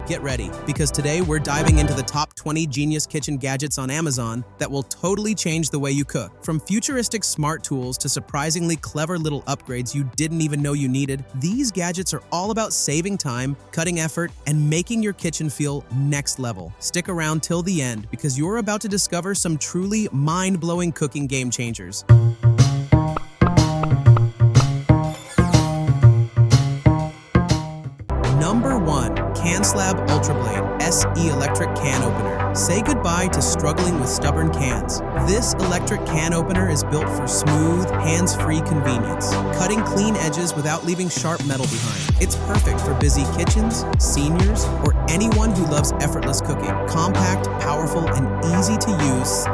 get ready, because today we're diving into the top 20 genius kitchen gadgets on Amazon that will totally change the way you cook. From futuristic smart tools to surprisingly clever little upgrades you didn't even know you needed, these gadgets are all about saving time, cutting effort, and making your kitchen feel next level. Stick around till the end, because you're about to discover some truly mind-blowing cooking game changers. Number 1. Canslab Ultrablde SE Electric Can Opener. Say goodbye to struggling with stubborn cans. This electric can opener is built for smooth, hands-free convenience, cutting clean edges without leaving sharp metal behind. It's perfect for busy kitchens, seniors, or anyone who loves effortless cooking. Compact, powerful, and easy to use,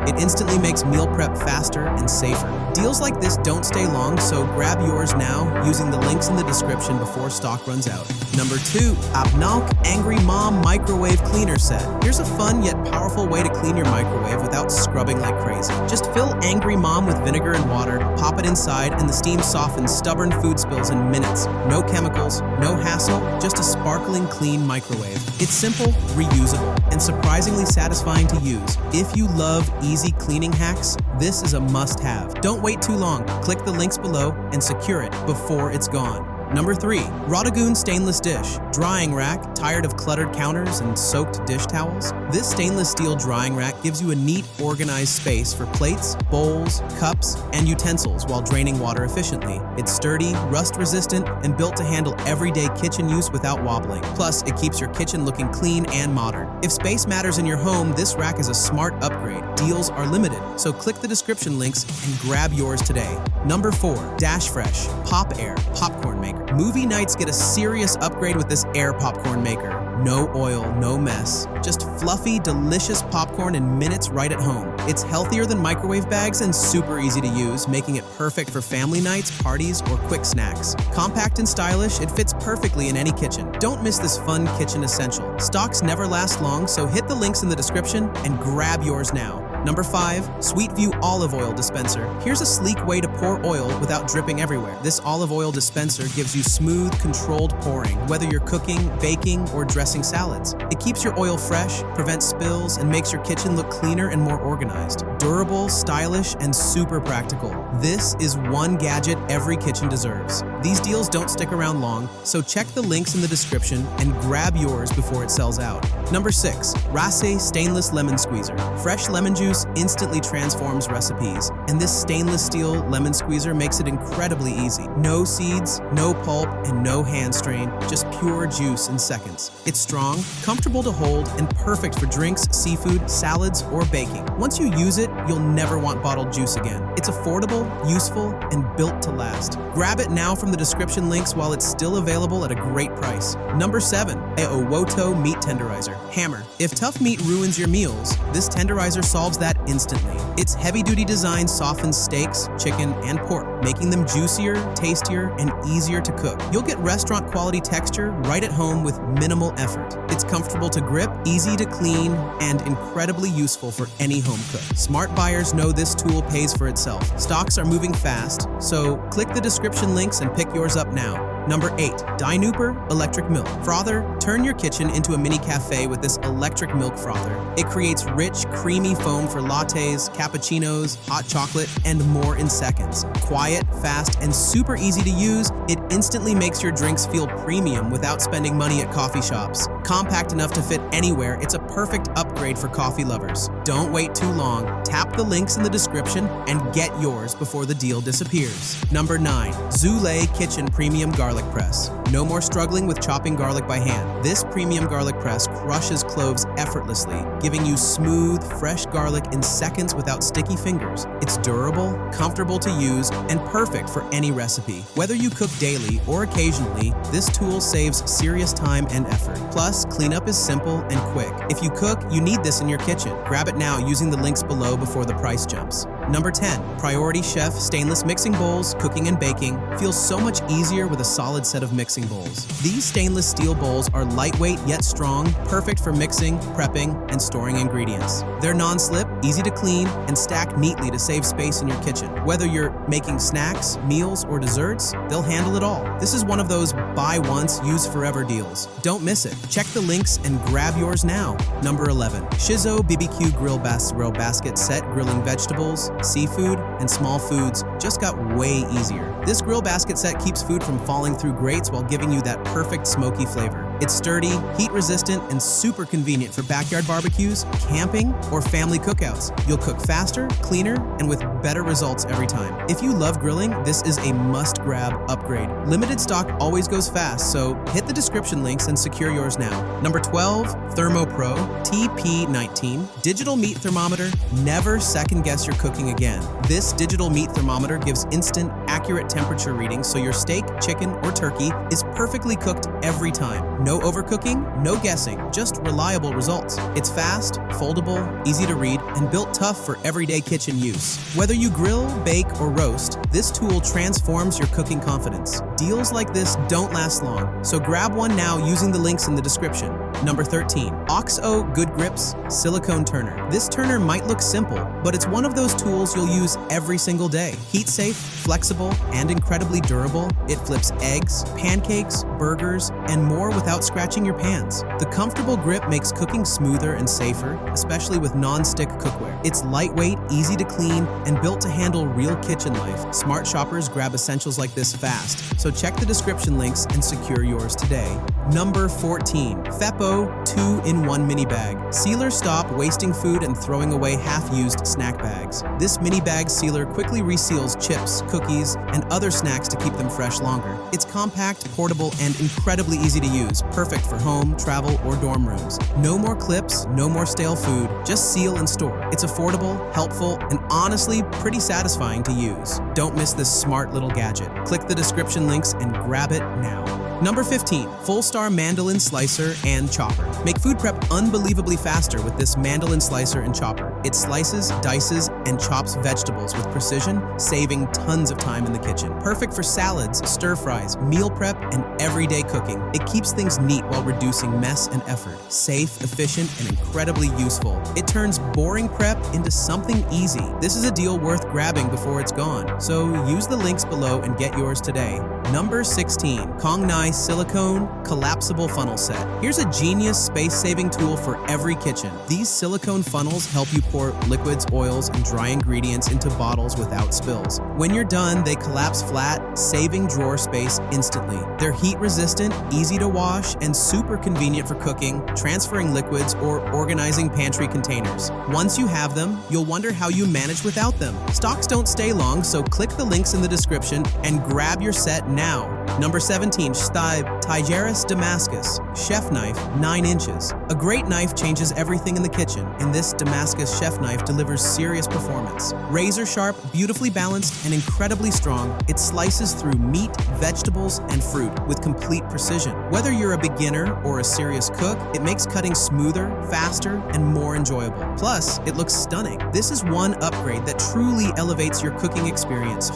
it instantly makes meal prep faster and safer. Deals like this don't stay long, so grab yours now using the links in the description before stock runs out. Number 2. Abnaok Angry Mom Microwave Cleaner Set. Here's a fun yet powerful way to clean your microwave without scrubbing like crazy. Just fill Angry Mom with vinegar and water, pop it inside, and the steam softens stubborn food spills in minutes. No chemicals, no hassle, just a sparkling clean microwave. It's simple, reusable, and surprisingly satisfying to use. If you love easy cleaning hacks, this is a must-have. Don't wait too long. Click the links below and secure it before it's gone. Number 3. ROTTOGOON Stainless Dish Drying Rack. Tired of cluttered counters and soaked dish towels? This stainless steel drying rack gives you a neat, organized space for plates, bowls, cups, and utensils while draining water efficiently. It's sturdy, rust-resistant, and built to handle everyday kitchen use without wobbling. Plus, it keeps your kitchen looking clean and modern. If space matters in your home, this rack is a smart upgrade. Deals are limited, so click the description links and grab yours today. Number 4. Dash Fresh Pop Air Popcorn Maker. Movie nights get a serious upgrade with this air popcorn maker. No oil, no mess. Just fluffy, delicious popcorn in minutes right at home. It's healthier than microwave bags and super easy to use, making it perfect for family nights, parties, or quick snacks. Compact and stylish, it fits perfectly in any kitchen. Don't miss this fun kitchen essential. Stocks never last long, so hit the links in the description and grab yours now. Number 5. Sweetview Olive Oil Dispenser. Here's a sleek way to pour oil without dripping everywhere. This olive oil dispenser gives you smooth, controlled pouring, whether you're cooking, baking, or dressing salads. It keeps your oil fresh, prevents spills, and makes your kitchen look cleaner and more organized. Durable, stylish, and super practical. This is one gadget every kitchen deserves. These deals don't stick around long, so check the links in the description and grab yours before it sells out. Number 6. RASSE Stainless Lemon Squeezer. Fresh lemon juice instantly transforms recipes, and this stainless steel lemon squeezer makes it incredibly easy. No seeds, no pulp, and no hand strain, just pure juice in seconds. It's strong, comfortable to hold, and perfect for drinks, seafood, salads, or baking. Once you use it, you'll never want bottled juice again. It's affordable, useful, and built to last. Grab it now from the description links while it's still available at a great price. Number 7. AOWOTO Meat Tenderizer Hammer. If tough meat ruins your meals, this tenderizer solves that instantly. Its heavy-duty design softens steaks, chicken, and pork, making them juicier, tastier, and easier to cook. You'll get restaurant-quality texture right at home with minimal effort. It's comfortable to grip, easy to clean, and incredibly useful for any home cook. Smart buyers know this tool pays for itself. Stocks are moving fast, so click the description links and pick yours up now. Number 8. Dynooper Electric Milk Frother. Turn your kitchen into a mini cafe with this electric milk frother. It creates rich, creamy foam for lattes, cappuccinos, hot chocolate, and more in seconds. Quiet, fast, and super easy to use, it instantly makes your drinks feel premium without spending money at coffee shops. Compact enough to fit anywhere, it's a perfect upgrade for coffee lovers. Don't wait too long. Tap the links in the description and get yours before the deal disappears. Number 9. Zulay Kitchen Premium Garlic Press. No more struggling with chopping garlic by hand. This premium garlic press crushes cloves effortlessly, giving you smooth, fresh garlic in seconds without sticky fingers. It's durable, comfortable to use, and perfect for any recipe. Whether you cook daily or occasionally, this tool saves serious time and effort. Plus, cleanup is simple and quick. If you cook, you need this in your kitchen. Grab it now using the links below before the price jumps. Number 10. Priority Chef Stainless Mixing Bowls. Cooking and baking feels so much easier with a solid set of mixing bowls. These stainless steel bowls are lightweight yet strong, perfect for mixing, prepping, and storing ingredients. They're non-slip, easy to clean, and stack neatly to save space in your kitchen. Whether you're making snacks, meals, or desserts, they'll handle it all. This is one of those buy once, use forever deals. Don't miss it. Check the links and grab yours now. Number 11. SHIZZO BBQ Grill Basket Set, grilling vegetables, seafood, and small foods just got way easier. This grill basket set keeps food from falling through grates while giving you that perfect smoky flavor. It's sturdy, heat-resistant, and super convenient for backyard barbecues, camping, or family cookouts. You'll cook faster, cleaner, and with better results every time. If you love grilling, this is a must-grab upgrade. Limited stock always goes fast, so hit the description links and secure yours now. Number 12, ThermoPro TP19 Digital Meat Thermometer. Never second-guess your cooking again. This digital meat thermometer gives instant, accurate temperature readings so your steak, chicken, or turkey is perfectly cooked every time. No overcooking, no guessing, just reliable results. It's fast, foldable, easy to read, and built tough for everyday kitchen use. Whether you grill, bake, or roast, this tool transforms your cooking confidence. Deals like this don't last long, so grab one now using the links in the description. Number 13. AOWOTO Good Grips Silicone Turner. This turner might look simple, but it's one of those tools you'll use every single day. Heat safe, flexible, and incredibly durable, it flips eggs, pancakes, burgers, and more without scratching your pans. The comfortable grip makes cooking smoother and safer, especially with non-stick cookware. It's lightweight, easy to clean, and built to handle real kitchen life. Smart shoppers grab essentials like this fast, so check the description links and secure yours today. Number 14. FEPPO 2-in-1 Mini Bag. Sealers stop wasting food and throwing away half-used snack bags. This mini bag sealer quickly reseals chips, cookies, and other snacks to keep them fresh longer. It's compact, portable, and incredibly easy to use, perfect for home, travel, or dorm rooms. No more clips, no more stale food, just seal and store. It's affordable, helpful, and honestly pretty satisfying to use. Don't miss this smart little gadget. Click the description links and grab it now. Number 15. Full-Star Mandolin Slicer and Chopper. Make food prep unbelievably faster with this mandolin slicer and chopper. It slices, dices, and chops vegetables with precision, saving tons of time in the kitchen. Perfect for salads, stir-fries, meal prep, and everyday cooking. It keeps things neat while reducing mess and effort. Safe, efficient, and incredibly useful. It turns boring prep into something easy. This is a deal worth grabbing before it's gone, so use the links below and get yours today. Number 16. Kongnai Silicone Collapsible Funnel Set. Here's a genius space-saving tool for every kitchen. These silicone funnels help you pour liquids, oils, and dry ingredients into bottles without spills. When you're done, they collapse flat, saving drawer space instantly. They're heat-resistant, easy to wash, and super convenient for cooking, transferring liquids, or organizing pantry containers. Once you have them, you'll wonder how you manage without them. Stocks don't stay long, so click the links in the description and grab your set now. Number 17. Tigeras Damascus Chef Knife 9 inches. A great knife changes everything in the kitchen, and this Damascus chef knife delivers serious performance. Razor sharp, beautifully balanced, and incredibly strong, it slices through meat, vegetables, and fruit with complete precision. Whether you're a beginner or a serious cook, it makes cutting smoother, faster, and more enjoyable. Plus, it looks stunning. This is one upgrade that truly elevates your cooking experience.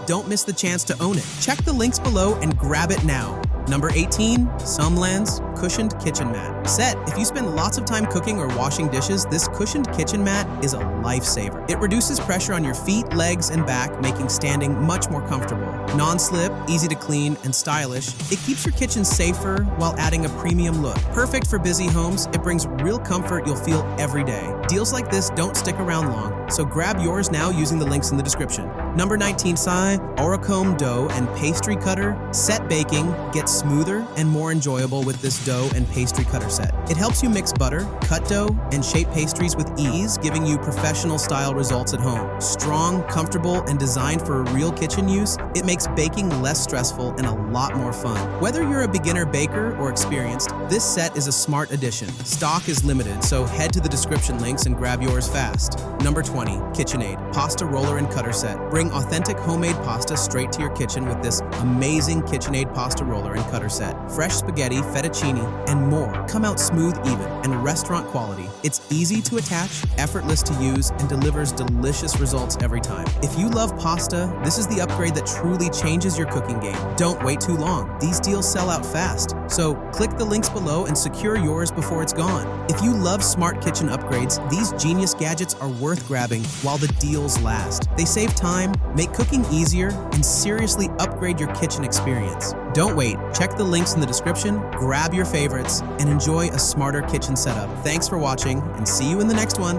Don't miss the chance to own it. Check the links below and grab it now. Number 18. Sumlands Cushioned Kitchen Mat. Set. If you spend lots of time cooking or washing dishes, this cushioned kitchen mat is a lifesaver. It reduces pressure on your feet, legs, and back, making standing much more comfortable. Non-slip, easy to clean, and stylish, it keeps your kitchen safer while adding a premium look. Perfect for busy homes, it brings real comfort you'll feel every day. Deals like this don't stick around long, so grab yours now using the links in the description. Number 19. Oricombe Dough and Pastry Cutter Set. Baking gets smoother and more enjoyable with this dough and pastry cutter set. It helps you mix butter, cut dough, and shape pastries with ease, giving you professional style results at home. Strong, comfortable, and designed for real kitchen use, it makes baking less stressful and a lot more fun. Whether you're a beginner baker or experienced, this set is a smart addition. Stock is limited, so head to the description links and grab yours fast. Number 20. KitchenAid Pasta Roller and Cutter Set. Bring authentic homemade pasta straight to your kitchen with this amazing KitchenAid pasta roller and cutter set. Fresh spaghetti, fettuccine, and more come out smooth, even, and restaurant quality. It's easy to attach, effortless to use, and delivers delicious results every time. If you love pasta, this is the upgrade that truly completely changes your cooking game. Don't wait too long. These deals sell out fast. So click the links below and secure yours before it's gone. If you love smart kitchen upgrades, these genius gadgets are worth grabbing while the deals last. They save time, make cooking easier, and seriously upgrade your kitchen experience. Don't wait. Check the links in the description, grab your favorites, and enjoy a smarter kitchen setup. Thanks for watching, and see you in the next one.